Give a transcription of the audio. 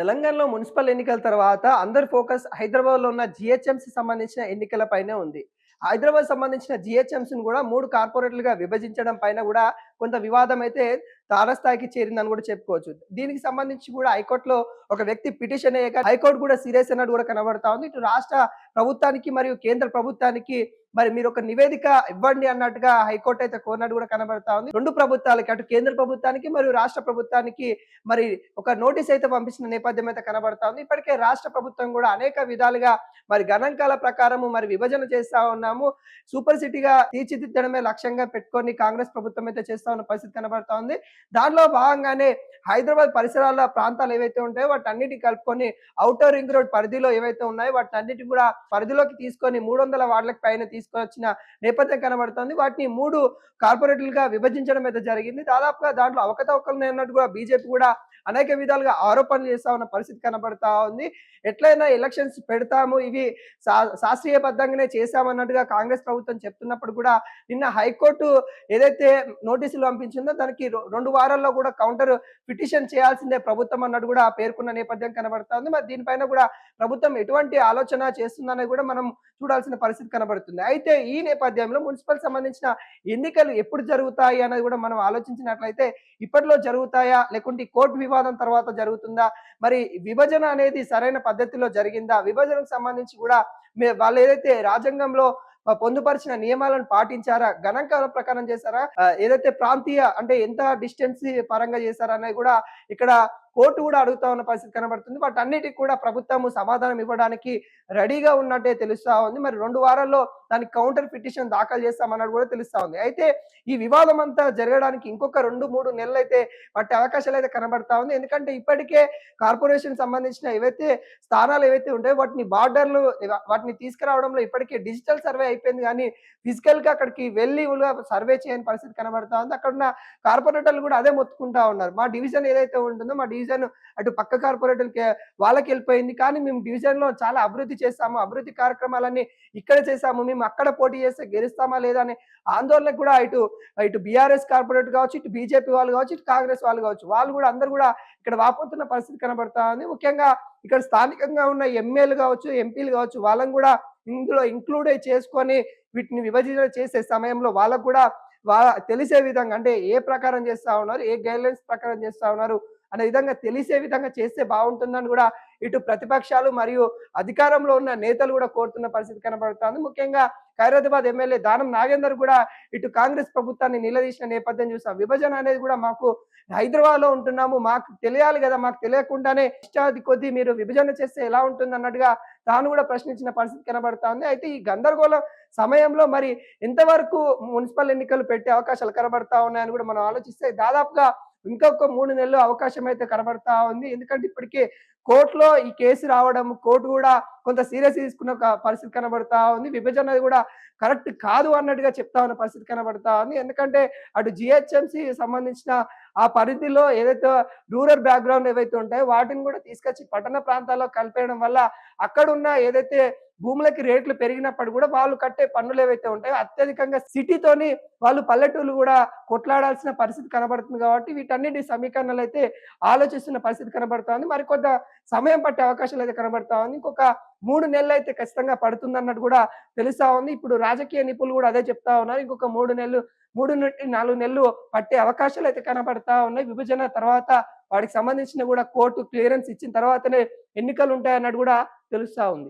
తెలంగాణలో మున్సిపల్ ఎన్నికల తర్వాత అందరి ఫోకస్ హైదరాబాద్‌లో ఉన్న జీహెచ్ఎంసీ సంబంధించిన ఎన్నికల పైనే ఉంది. హైదరాబాద్ సంబంధించిన జీహెచ్ఎంసీని గూడా 3 కార్పొరేట్‌లుగా విభజించడం పైన గూడా కొంత వివాదం అయితే తారస్థాయికి చేరిందని గూడా చెప్పుకోవచ్చు. దీనికి సంబంధించి గూడా హైకోర్ట్‌లో ఒక వ్యక్తి పిటిషన్ ఎయగా హైకోర్ట్ గూడా సీరియస్ అన్నట్టు గూడా కనబడతా ఉంది. ఇటు రాష్ట్ర ప్రభుత్వానికి మరియు కేంద్ర ప్రభుత్వానికి మరి మీరొక నివేదిక ఇవ్వండి అన్నట్టుగా హైకోర్ట్ అయితే కోరినట్టు గూడా కనబడతా ఉంది. 2 ప్రభుత్వాలకి అటు కేంద్ర ప్రభుత్వానికి మరియు రాష్ట్ర ప్రభుత్వానికి మరి ఒక నోటీస్ అయితే పంపించిన నేపథ్యం అయితే కనబడతా ఉంది. ఇప్పటికే రాష్ట్ర ప్రభుత్వం కూడా అనేక విధాలుగా మరి గణాంకాల ప్రకారము మరి విభజన చేస్తా ఉన్నాము. సూపర్ సిటీగా తీర్చిదిద్దడమే లక్ష్యంగా పెట్టుకొని కాంగ్రెస్ ప్రభుత్వం అయితే చేస్తా ఉన్న పరిస్థితి కనబడతా ఉంది. దానిలో భాగంగానే హైదరాబాద్ పరిసరాల ప్రాంతాలు ఏవైతే ఉంటాయో వాటన్నిటిని కలుపుకొని ఔటర్ రింగ్ రోడ్ పరిధిలో ఏవైతే ఉన్నాయో వాటన్నిటిని కూడా పరిధిలోకి తీసుకొని 300 వార్డులకు పైన తీసుకొచ్చిన నేపథ్యం కనబడుతుంది. వాటిని 3 కార్పొరేట్‌లుగా విభజించడం అయితే జరిగింది. దాదాపుగా దాంట్లో అవకతవకలున్నాయన్నట్టు కూడా బీజేపీ కూడా అనేక విధాలుగా ఆరోపణలు చేస్తా ఉన్న పరిస్థితి కనబడతా ఉంది. ఎట్లైనా ఎలక్షన్స్ పెడతాము, ఇవి శాస్త్రీయబద్ధంగానే చేశామన్నట్టుగా కాంగ్రెస్ ప్రభుత్వం చెప్తున్నప్పుడు కూడా నిన్న హైకోర్టు ఏదైతే నోటీసులు పంపించిందో దానికి 2 వారాల్లో కూడా కౌంటర్ పిటిషన్ చేయాల్సిందే ప్రభుత్వం అన్నట్టు కూడా పేర్కొన్న నేపథ్యం కనబడతా ఉంది. మరి దీనిపైన కూడా ప్రభుత్వం ఎటువంటి ఆలోచన చేస్తుందనేది కూడా మనం చూడాల్సిన పరిస్థితి కనబడుతుంది. అయితే ఈ నేపథ్యంలో మున్సిపల్ సంబంధించిన ఎన్నికలు ఎప్పుడు జరుగుతాయి అనేది కూడా మనం ఆలోచించినట్లయితే ఇప్పట్లో జరుగుతాయా? లేకుంటే కోర్టు వివాదం తర్వాత జరుగుతుందా? మరి విభజన అనేది సరైన పద్ధతిలో జరిగిందా? విభజనకు సంబంధించి కూడా వాళ్ళేదైతే రాజ్యాంగంలో పొందుపరిచిన నియమాలను పాటించారా? గణాంకాల ప్రకారం చేశారా? ఏదైతే ప్రాంతీయ అంటే ఎంత డిస్టెన్స్ పరంగా చేశారా అనేది కూడా ఇక్కడ కోర్టు కూడా అడుగుతా ఉన్న పరిస్థితి కనబడుతుంది. వాటన్నిటికి కూడా ప్రభుత్వము సమాధానం ఇవ్వడానికి రెడీగా ఉన్నట్టే తెలుస్తా ఉంది. మరి 2 వారాల్లో దానికి కౌంటర్ పిటిషన్ దాఖలు చేస్తామన్నట్టు కూడా తెలుస్తా ఉంది. అయితే ఈ వివాదం అంతా జరగడానికి ఇంకొక 2, 3 నెలలైతే పట్టే అవకాశాలైతే కనబడతా ఉంది. ఎందుకంటే ఇప్పటికే కార్పొరేషన్ సంబంధించిన ఏవైతే స్థానాలు ఏవైతే ఉంటాయో వాటిని తీసుకురావడంలో ఇప్పటికే డిజిటల్ సర్వే అయిపోయింది గానీ ఫిజికల్‌గా అక్కడికి వెళ్లి సర్వే చేయని పరిస్థితి కనబడతా ఉంది. అక్కడున్న కార్పొరేటర్లు కూడా అదే మొత్తుకుంటా ఉన్నారు. మా డివిజన్ ఏదైతే ఉంటుందో మా డివిజన్ అటు పక్క కార్పొరేటర్‌లకి వాళ్ళకెళ్ళిపోయింది. కానీ మేము డివిజన్‌లో చాలా అభివృద్ధి చేశాము. అభివృద్ధి కార్యక్రమాలన్నీ ఇక్కడ చేశాము. మేము అక్కడ పోటీ చేస్తే గెలుస్తామా లేదా అనే ఆందోళనకు కూడా ఇటు బీఆర్ఎస్ కార్పొరేటర్ కావచ్చు, ఇటు బీజేపీ వాళ్ళు కావచ్చు, ఇటు కాంగ్రెస్ వాళ్ళు కావచ్చు. వాళ్ళు కూడా అందరూ కూడా ఇక్కడ వాపోతున్న పరిస్థితి కనబడతా ఉంది. ముఖ్యంగా ఇక్కడ స్థానికంగా ఉన్న ఎమ్మెల్యేలు కావచ్చు, ఎంపీలు కావచ్చు వాళ్ళని కూడా ఇందులో ఇంక్లూడ్ చేసుకొని వీటిని విభజన చేసే సమయంలో వాళ్ళకు కూడా తెలిసే విధంగా అంటే ఏ ప్రకారం చేస్తా ఉన్నారు, ఏ గైడ్‌లైన్స్ ప్రకారం చేస్తా ఉన్నారు అనే విధంగా తెలిసే విధంగా చేస్తే బాగుంటుందని కూడా ఇటు ప్రతిపక్షాలు మరియు అధికారంలో ఉన్న నేతలు కూడా కోరుతున్న పరిస్థితి కనబడుతోంది. ముఖ్యంగా ఖైరతాబాద్ ఎమ్మెల్యే దానం నాగేందర్ కూడా ఇటు కాంగ్రెస్ ప్రభుత్వాన్ని నిలదీసిన నేపథ్యం చూసాం. విభజన అనేది కూడా మాకు హైదరాబాద్‌లో ఉంటున్నాము, మాకు తెలియాలి కదా, మాకు తెలియకుండానే ఇష్టాది కొద్దీ మీరు విభజన చేస్తే ఎలా ఉంటుంది అన్నట్టుగా తాను కూడా ప్రశ్నించిన పరిస్థితి కనబడతా ఉంది. అయితే ఈ గందరగోళం సమయంలో మరి ఎంతవరకు మున్సిపల్ ఎన్నికలు పెట్టే అవకాశాలు కనబడతా ఉన్నాయని కూడా మనం ఆలోచిస్తే దాదాపుగా ఇంకొక 3 నెలలు అవకాశం అయితే కనబడతా ఉంది. ఎందుకంటే ఇప్పటికే కోర్టులో ఈ కేసు రావడం, కోర్టు కూడా కొంత సీరియస్ తీసుకున్న పరిస్థితి కనబడతా ఉంది. విభజన కూడా కరెక్ట్ కాదు అన్నట్టుగా చెప్తా ఉన్న పరిస్థితి కనబడతా ఉంది. ఎందుకంటే అటు జీహెచ్ఎంసీ సంబంధించిన ఆ పరిధిలో ఏదైతే రూరల్ బ్యాక్‌గ్రౌండ్ ఏవైతే ఉంటాయో వాటిని కూడా తీసుకొచ్చి పట్టణ ప్రాంతాల్లో కలిపేయడం వల్ల అక్కడున్న ఏదైతే భూములకి రేట్లు పెరిగినప్పుడు కూడా వాళ్ళు కట్టే పన్నులు ఏవైతే ఉంటాయో అత్యధికంగా సిటీతోని వాళ్ళు పల్లెటూర్లు కూడా కొట్లాడాల్సిన పరిస్థితి కనబడుతుంది కాబట్టి వీటన్నిటి సమీకరణలు అయితే ఆలోచిస్తున్న పరిస్థితి కనబడతా ఉంది. మరికొంత సమయం పట్టే అవకాశాలు అయితే కనబడతా ఉంది. ఇంకొక 3 నెలలు అయితే ఖచ్చితంగా పడుతుందన్నట్టు కూడా తెలుస్తా ఉంది. ఇప్పుడు రాజకీయ నిపుణులు కూడా అదే చెప్తా ఉన్నారు. ఇంకొక 3-4 నెలలు పట్టే అవకాశాలు అయితే కనబడతా ఉన్నాయి. విభజన తర్వాత వాటికి సంబంధించిన కూడా కోర్టు క్లియరెన్స్ ఇచ్చిన తర్వాతనే ఎన్నికలు ఉంటాయన్నట్టు కూడా తెలుస్తా ఉంది.